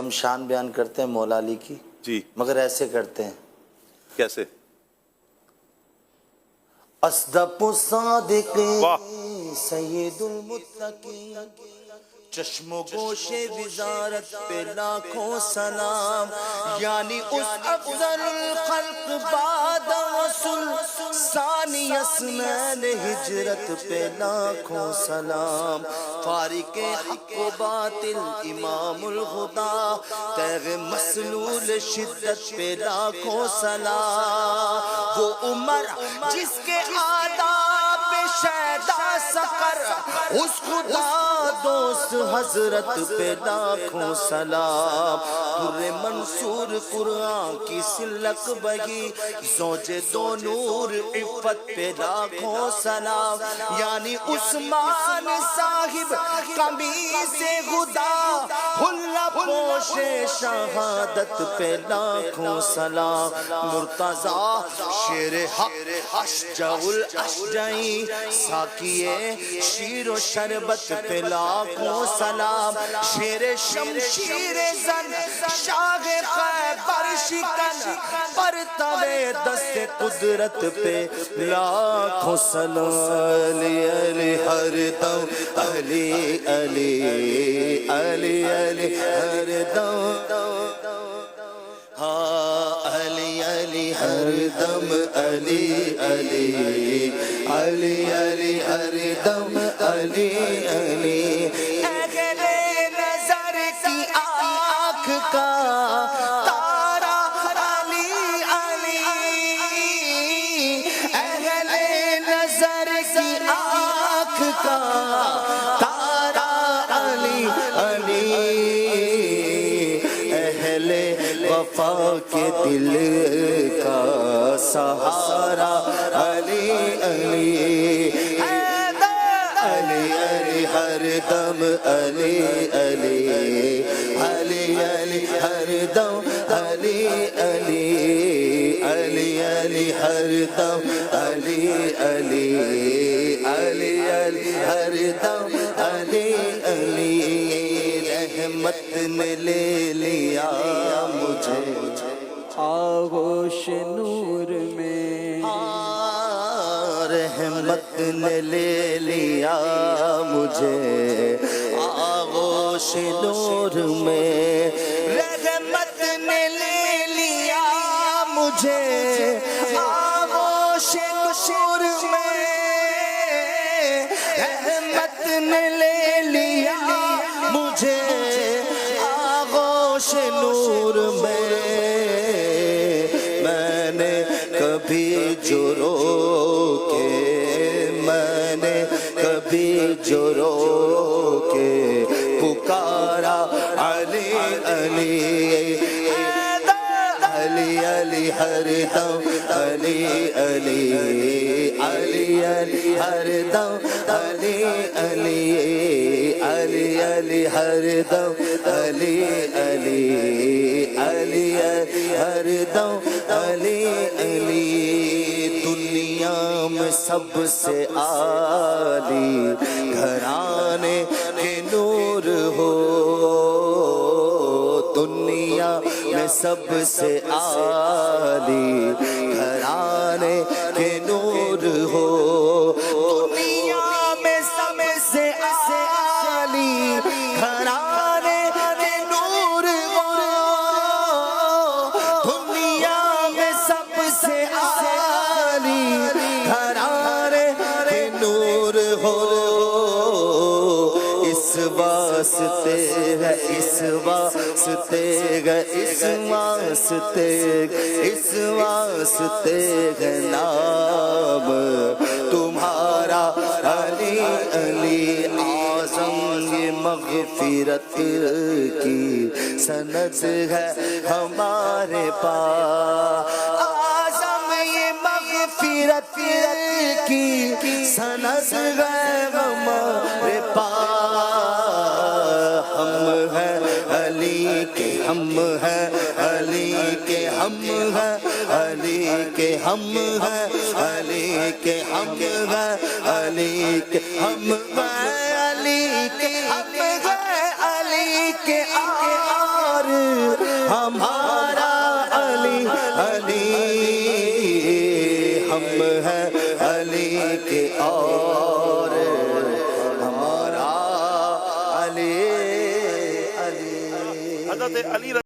ہم شان بیان کرتے ہیں مولا علی کی جی مگر ایسے کرتے ہیں کیسے؟ اصدق الصادق واہ سید المتقین چشم و گوش وزارت پہ لاکھوں سلام، یعنی اس افضل الخلق بعد رسول ثانی اسنین ہجرت پہ لاکھوں سلام، فارق حق و باطل امام الہدا تیغ مسلول شدت پہ لاکھوں سلام، وہ عمر جس کے آداب پہ شیدا سقر اس خدا دوست حضرت پہ لاکھوں سلام، در منصور قرآن کی سلک بگی زوج دو نور عفت پہ لاکھوں سلام، یعنی عثمان صاحب قمیص خدا حلہ پوش شہادت پہ لاکھوں سلام، مرتضی شیر حق اشجع الاشجعی ساکیے شیر و شربت پہ لاکھوں سلام، شیر شمشیر زن شاغ خیبر شکن پرتو دست قدرت پہ لاکھوں سلام، علی علی ہر دم علی علی علی علی ہر دم، ہاں علی علی ہر دم علی علی علی علی ہر دم علی علی، اہل نظر کی آنکھ کا تارا علی علی، اہل نظر کی آنکھ کا تارا علی علی، اہل وفا کے دل کا سہارا علی علی، علی علی ہر دم علی علی علی علی ہر دم علی علی علی علی ہر دم علی علی علی علی ہر دم علی علی، رحمت نے لے لیا مجھے آغوش نور میں، رحمت نے لے لیا مجھے آغوش نور میں، رحمت نے لے لیا مجھے آغوش نور میں، رحمت نے لے لیا مجھے آغوش نور میں، میں نے کبھی جو رو کے، میں نے کبھی جو رو کے پکارا علی علی، علی علی ہر دم علی علی علی علی ہر دم علی علی علی علی ہر دم علی علی علی علی ہر دم علی علی، دنیا میں سب سے عالی گھرانے کے نور ہو، دنیا میں سب سے عالی گھرانے کے نور ہو، دنیا میں سب سے عالی گھرانے کے نور ہو، دنیا میں سب سے عالی گھرانے کے نور ہو، اس واسطے ہے اس واسطے ہے اس واسطے اس واسطے ہے نام تمہارا علی علی، اعظم یہ مغفرت کی سند ہے ہمارے پاس، اعظم یہ مغفرت کی سند ہے ہمارے پاس، ہم ہیں علی کے ہم ہیں علی کے ہم ہیں علی کے ہم ہیں علی کے ہم ہیں علی کے ہم ہیں علی کے ہم ہیں علی کے اور ہمارا علی علی ہم ہیں علی کے اور ہمارا علی علی حضرت علی